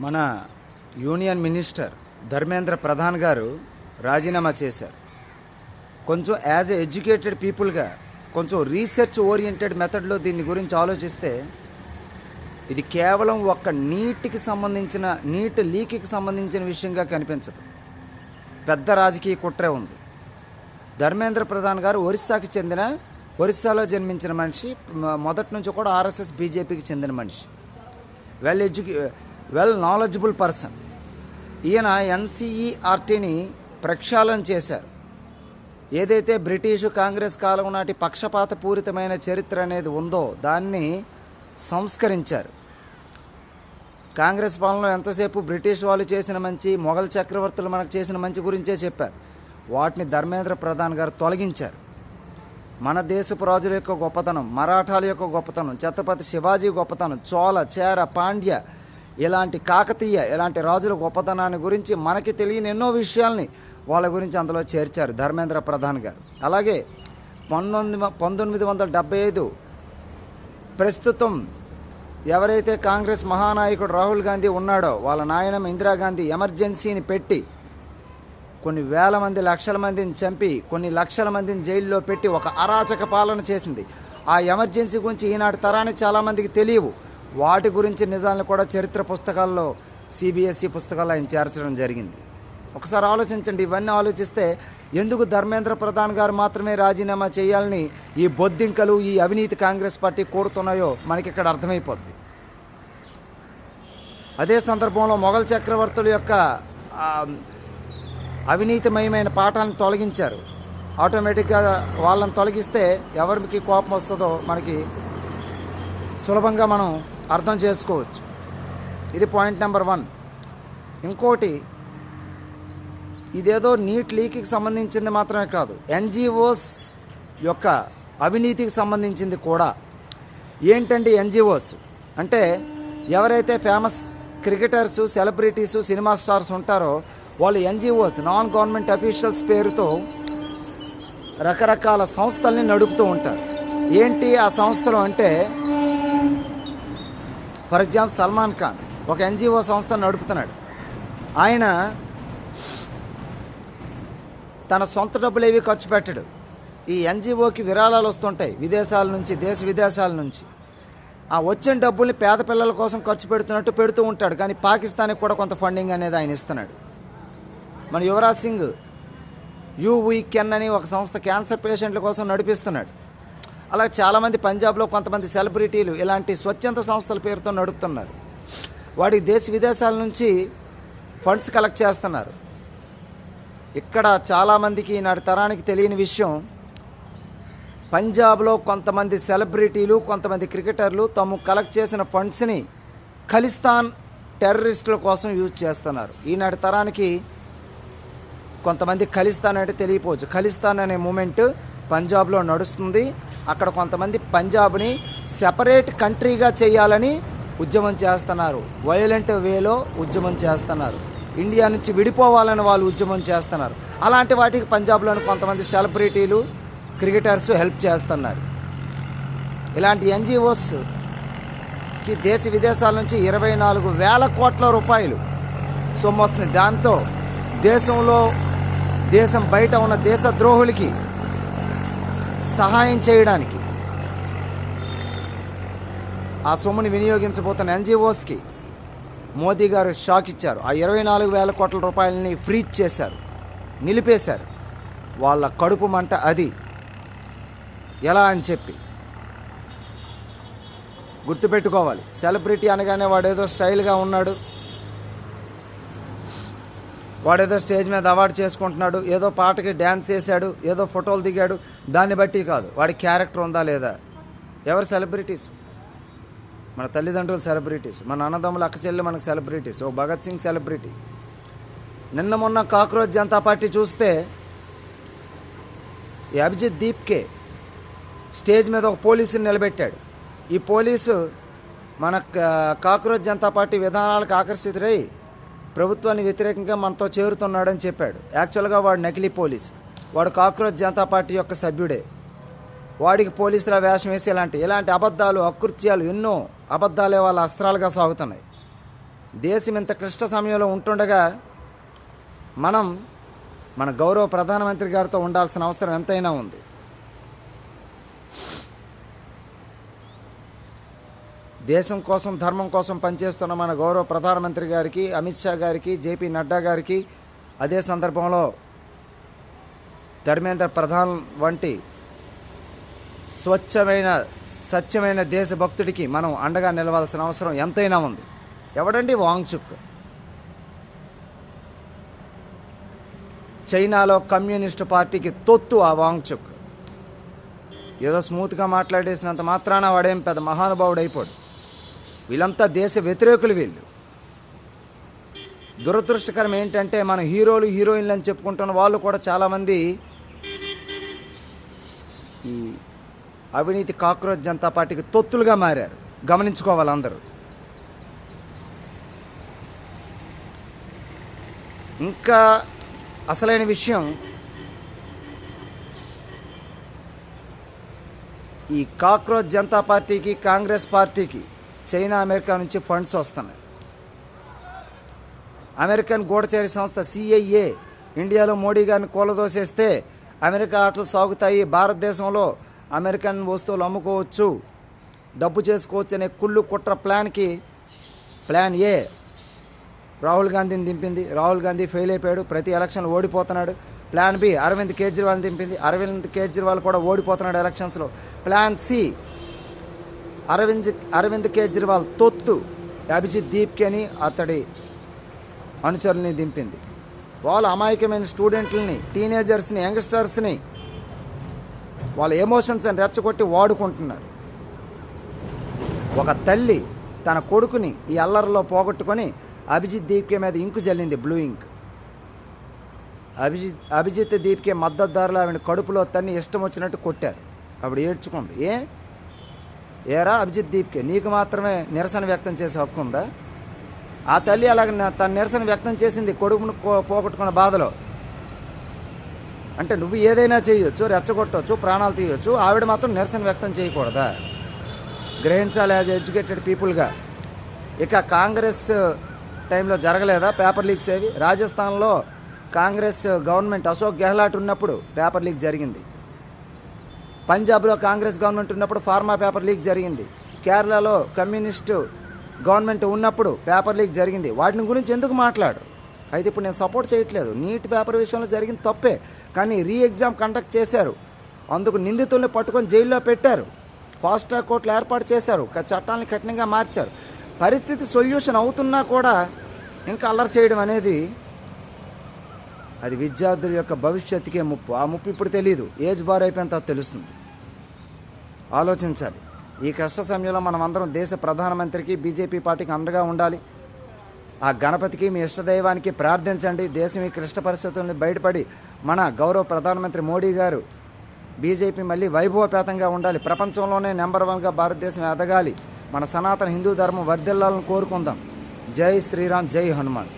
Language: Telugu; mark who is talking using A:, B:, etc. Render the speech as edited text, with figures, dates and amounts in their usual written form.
A: మన యూనియన్ మినిస్టర్ ధర్మేంద్ర ప్రధాన్ గారు రాజీనామా చేశారు. కొంచెం యాజ్ ఎ ఎడ్యుకేటెడ్ పీపుల్గా కొంచెం రీసెర్చ్ ఓరియంటెడ్ మెథడ్లో దీని గురించి ఆలోచిస్తే ఇది కేవలం ఒక నీట్ లీక్కి సంబంధించిన విషయంగా కనిపించదు. పెద్ద రాజకీయ కుట్రే ఉంది. ధర్మేంద్ర ప్రధాన్ గారు ఒరిస్సాలో జన్మించిన మనిషి. మొదటి నుంచి కూడా ఆర్ఎస్ఎస్ బీజేపీకి చెందిన మనిషి. Well knowledgeable person. ఈయన ఎన్సీఈఆర్టీని ప్రక్షాళన చేశారు. ఏదైతే బ్రిటిషు కాంగ్రెస్ కాలం నాటి పక్షపాత పూరితమైన చరిత్ర అనేది ఉందో దాన్ని సంస్కరించారు. కాంగ్రెస్ పాలనలో ఎంతసేపు బ్రిటిష్ వాళ్ళు చేసిన మంచి, మొఘల్ చక్రవర్తులు మనకు చేసిన మంచి గురించే చెప్పారు. వాటిని ధర్మేంద్ర ప్రధాన్ గారు తొలగించారు. మన దేశపు రాజుల యొక్క గొప్పతనం, మరాఠాల యొక్క గొప్పతనం, ఛత్రపతి శివాజీ గొప్పతనం, చోళ, చేర, పాండ్య, ఇలాంటి కాకతీయ ఇలాంటి రాజుల గొప్పతనాన్ని గురించి మనకి తెలియని ఎన్నో విషయాల్ని వాళ్ళ గురించి అందులో చేర్చారు ధర్మేంద్ర ప్రధాన్ గారు. అలాగే 1975 ప్రస్తుతం ఎవరైతే కాంగ్రెస్ మహానాయకుడు రాహుల్ గాంధీ ఉన్నాడో వాళ్ళ నాయనమ్మ ఇందిరాగాంధీ ఎమర్జెన్సీని పెట్టి కొన్ని వేల మంది, లక్షల మందిని చంపి కొన్ని లక్షల మందిని జైల్లో పెట్టి ఒక అరాచక పాలన చేసింది. ఆ ఎమర్జెన్సీ గురించి ఈనాటి తరానికి చాలామందికి తెలియవు. వాటి గురించి నిజాలను కూడా చరిత్ర పుస్తకాల్లో, సిబిఎస్ఈ పుస్తకాల్లో ఆయన చేర్చడం జరిగింది. ఒకసారి ఆలోచించండి. ఇవన్నీ ఆలోచిస్తే ఎందుకు ధర్మేంద్ర ప్రధాన్ గారు మాత్రమే రాజీనామా చేయాలని ఈ బొద్దింకలు, ఈ అవినీతి కాంగ్రెస్ పార్టీ కోరుతున్నాయో మనకి ఇక్కడ అర్థమైపోద్ది. అదే సందర్భంలో మొఘల్ చక్రవర్తుల యొక్క అవినీతిమయమైన పాఠాలను తొలగించారు. ఆటోమేటిక్గా వాళ్ళని తొలగిస్తే ఎవరికి కోపం వస్తుందో మనకి సులభంగా మనం అర్థం చేసుకోవచ్చు. ఇది పాయింట్ నెంబర్ 1. ఇంకోటి, ఇదేదో నీట్ లీక్కి సంబంధించింది మాత్రమే కాదు, ఎన్జిఓస్ యొక్క అవినీతికి సంబంధించింది కూడా. ఏంటంటే ఎన్జిఓస్ అంటే ఎవరైతే ఫేమస్ క్రికెటర్సు, సెలబ్రిటీసు, సినిమా స్టార్స్ ఉంటారో వాళ్ళు ఎన్జిఓస్, నాన్ గవర్నమెంట్ అఫీషియల్స్ పేరుతో రకరకాల సంస్థల్ని నడుపుతూ ఉంటారు. ఏంటి ఆ సంస్థలు అంటే, ఫర్ ఎగ్జాంపుల్ సల్మాన్ ఖాన్ ఒక ఎన్జిఓ సంస్థ నడుపుతున్నాడు. ఆయన తన సొంత డబ్బులు ఏవి ఖర్చు పెట్టడు. ఈ ఎన్జిఓకి విరాళాలు వస్తుంటాయి విదేశాల నుంచి, దేశ విదేశాల నుంచి. ఆ వచ్చిన డబ్బుల్ని పేద పిల్లల కోసం ఖర్చు పెడుతున్నట్టు పెడుతూ ఉంటాడు. కానీ పాకిస్తాన్కి కూడా కొంత ఫండింగ్ అనేది ఆయన ఇస్తున్నాడు. మన యువరాజ్ సింగ్ కెన్ అని ఒక సంస్థ క్యాన్సర్ పేషెంట్ల కోసం నడిపిస్తున్నాడు. అలా చాలామంది పంజాబ్లో కొంతమంది సెలబ్రిటీలు ఇలాంటి స్వచ్ఛంద సంస్థల పేరుతో నడుపుతున్నారు. వాడికి దేశ విదేశాల నుంచి ఫండ్స్ కలెక్ట్ చేస్తున్నారు. ఇక్కడ చాలామందికి నాటి తరానికి తెలియని విషయం, పంజాబ్లో కొంతమంది సెలబ్రిటీలు, కొంతమంది క్రికెటర్లు తాము కలెక్ట్ చేసిన ఫండ్స్ని ఖలిస్తాన్ టెర్రరిస్టుల కోసం యూజ్ చేస్తున్నారు. ఈనాటి తరానికి కొంతమంది ఖలిస్తాన్ అంటే తెలియపోవచ్చు. ఖలిస్తాన్ అనే మూమెంట్ పంజాబ్లో నడుస్తుంది. అక్కడ కొంతమంది పంజాబ్ని సెపరేట్ కంట్రీగా చేయాలని ఉద్యమం చేస్తున్నారు. వైలెంట్ వేలో ఉద్యమం చేస్తున్నారు. ఇండియా నుంచి విడిపోవాలని వాళ్ళు ఉద్యమం చేస్తున్నారు. అలాంటి వాటికి పంజాబ్లోని కొంతమంది సెలబ్రిటీలు, క్రికెటర్స్ హెల్ప్ చేస్తున్నారు. ఇలాంటి ఎన్జిఓస్కి దేశ విదేశాల నుంచి 24,000 కోట్ల రూపాయలు సొమ్ము వస్తుంది. దాంతో దేశం బయట ఉన్న దేశద్రోహులకి సహాయం చేయడానికి ఆ సొమ్ముని వినియోగించబోతున్న ఎన్జిఓస్కి మోదీ గారు షాక్ ఇచ్చారు. ఆ 24,000 కోట్ల రూపాయలని ఫ్రీజ్ చేశారు, నిలిపేశారు. వాళ్ళ కడుపు మంట అది. ఎలా అని చెప్పి గుర్తుపెట్టుకోవాలి. సెలబ్రిటీ అనగానే వాడేదో స్టైల్గా ఉన్నాడు, వాడేదో స్టేజ్ మీద అవార్డు చేసుకుంటున్నాడు, ఏదో పాటకి డ్యాన్స్ చేశాడు, ఏదో ఫోటోలు దిగాడు, దాన్ని బట్టి కాదు. వాడి క్యారెక్టర్ ఉందా లేదా. ఎవరు సెలబ్రిటీస్? మన తల్లిదండ్రులు సెలబ్రిటీస్, మన అన్నదమ్ములు, అక్క చెల్లి మనకు సెలబ్రిటీస్. ఓ భగత్ సింగ్ సెలబ్రిటీ. నిన్న మొన్న కాక్రోచ్ జనతా పార్టీ చూస్తే ఈ అభిజిత్ దీప్కే స్టేజ్ మీద ఒక పోలీసుని నిలబెట్టాడు. ఈ పోలీసు మన కాక్రోచ్ జనతా పార్టీ విధానాలకు ఆకర్షితుడై ప్రభుత్వానికి వ్యతిరేకంగా మనతో చేరుతున్నాడని చెప్పాడు. యాక్చువల్గా వాడు నకిలీ పోలీసు. వాడు కాక్రోచ్ జనతా పార్టీ యొక్క సభ్యుడే. వాడికి పోలీసుల వేషం వేసి ఇలాంటి అబద్ధాలు, అకృత్యాలు, ఎన్నో అబద్ధాలే వాళ్ళ అస్త్రాలుగా సాగుతున్నాయి. దేశం ఇంత క్లిష్ట సమయంలో ఉంటుండగా మనం మన గౌరవ ప్రధానమంత్రి గారితో ఉండాల్సిన అవసరం ఎంతైనా ఉంది. దేశం కోసం ధర్మం కోసం పనిచేస్తున్న మన గౌరవ ప్రధానమంత్రి గారికి, అమిత్ షా గారికి, జేపీ నడ్డా గారికి, అదే సందర్భంలో ధర్మేంద్ర ప్రధాన్ వంటి స్వచ్ఛమైన సత్యమైన దేశభక్తుడికి మనం అండగా నిలవాల్సిన అవసరం ఎంతైనా ఉంది. ఎవడండి వాంగ్చుక్? చైనాలో కమ్యూనిస్టు పార్టీకి తొత్తు ఆ వాంగ్చుక్. ఏదో స్మూత్గా మాట్లాడేసినంత మాత్రాన వాడేం పెద్ద మహానుభావుడు అయిపోడు. వీళ్ళంతా దేశ వ్యతిరేకులు. వీళ్ళు దురదృష్టకరం ఏంటంటే మన హీరోలు హీరోయిన్లు అని చెప్పుకుంటున్న వాళ్ళు కూడా చాలామంది ఈ అవినీతి కాక్రోచ్ జనతా పార్టీకి తొత్తులుగా మారారు. గమనించుకోవాలి అందరూ. ఇంకా అసలైన విషయం, ఈ కాక్రోచ్ జనతా పార్టీకి, కాంగ్రెస్ పార్టీకి చైనా, అమెరికా నుంచి ఫండ్స్ వస్తున్నాయి. అమెరికన్ గూఢచారి సంస్థ CIA ఇండియాలో మోడీ గారిని కూలదోసేస్తే అమెరికా ఆటలు సాగుతాయి, భారతదేశంలో అమెరికన్ వస్తువులు అమ్ముకోవచ్చు, డబ్బు చేసుకోవచ్చు అనే కుళ్ళు కుట్ర ప్లాన్ ఏ రాహుల్ గాంధీని దింపింది. రాహుల్ గాంధీ ఫెయిల్ అయిపోయాడు, ప్రతి ఎలక్షన్లో ఓడిపోతున్నాడు. ప్లాన్ బి అరవింద్ కేజ్రీవాల్ని దింపింది. అరవింద్ కేజ్రీవాల్ కూడా ఓడిపోతున్నాడు ఎలక్షన్స్లో. ప్లాన్ సి అరవింద్ కేజ్రీవాల్ తొత్తు అభిజిత్ దీప్కి అని అతడి అనుచరుల్ని దింపింది. వాళ్ళు అమాయకమైన స్టూడెంట్లని, టీనేజర్స్ని, యంగ్స్టర్స్ని వాళ్ళ ఎమోషన్స్ అని రెచ్చగొట్టి వాడుకుంటున్నారు. ఒక తల్లి తన కొడుకుని ఈ అల్లరిలో పోగొట్టుకొని అభిజిత్ దీప్కే మీద ఇంకు జల్లింది, బ్లూ ఇంక్. అభిజిత్ దీప్కే మద్దతుదారులు ఆవిడ కడుపులో తన్ని ఇష్టం వచ్చినట్టు కొట్టారు. ఆవిడ ఏడ్చుకుంది. ఏరా అభిజిత్ దీప్కే, నీకు మాత్రమే నిరసన వ్యక్తం చేసే హక్కు ఉందా? ఆ తల్లి అలాగ తన నిరసన వ్యక్తం చేసింది కొడుకును పోగొట్టుకున్న బాధలో. అంటే నువ్వు ఏదైనా చేయొచ్చు, రెచ్చగొట్టవచ్చు, ప్రాణాలు తీయొచ్చు, ఆవిడ మాత్రం నిరసన వ్యక్తం చేయకూడదా? గ్రహించాలి యాజ్ ఎడ్యుకేటెడ్ పీపుల్గా. ఇక కాంగ్రెస్ టైంలో జరగలేదా పేపర్ లీక్స్ ఏవి? రాజస్థాన్లో కాంగ్రెస్ గవర్నమెంట్ అశోక్ గెహ్లాట్ ఉన్నప్పుడు పేపర్ లీక్ జరిగింది. పంజాబ్లో కాంగ్రెస్ గవర్నమెంట్ ఉన్నప్పుడు ఫార్మా పేపర్ లీక్ జరిగింది. కేరళలో కమ్యూనిస్టు గవర్నమెంట్ ఉన్నప్పుడు పేపర్ లీక్ జరిగింది. వాటిని గురించి ఎందుకు మాట్లాడు? అయితే ఇప్పుడు నేను సపోర్ట్ చేయట్లేదు. నీట్ పేపర్ విషయంలో జరిగింది తప్పే, కానీ ఎగ్జామ్ కండక్ట్ చేశారు, అందుకు నిందితుల్ని పట్టుకొని జైల్లో పెట్టారు, ఫాస్ట్ ట్రాక్ కోర్టులు ఏర్పాటు చేశారు, చట్టాలను కఠినంగా మార్చారు. పరిస్థితి సొల్యూషన్ అవుతున్నా కూడా ఇంకా అల్లరి చేయడం అనేది అది విద్యార్థుల యొక్క భవిష్యత్తుకే ముప్పు. ఆ ముప్పు ఇప్పుడు తెలియదు, ఏజ్ బార్ అయిపోయిన తర్వాత తెలుస్తుంది. ఆలోచించాలి. ఈ కష్ట సమయంలో మనం అందరం దేశ ప్రధానమంత్రికి, బీజేపీ పార్టీకి అండగా ఉండాలి. ఆ గణపతికి, మీ ఇష్టదైవానికి ప్రార్థించండి. దేశం ఈ క్లిష్ట పరిస్థితుల్ని బయటపడి మన గౌరవ ప్రధానమంత్రి మోడీ గారు, బీజేపీ మళ్ళీ వైభవపేతంగా ఉండాలి. ప్రపంచంలోనే నెంబర్ 1గా భారతదేశం ఎదగాలి. మన సనాతన హిందూ ధర్మం వర్ధిల్లాలని కోరుకుందాం. జై శ్రీరామ్, జై హనుమాన్.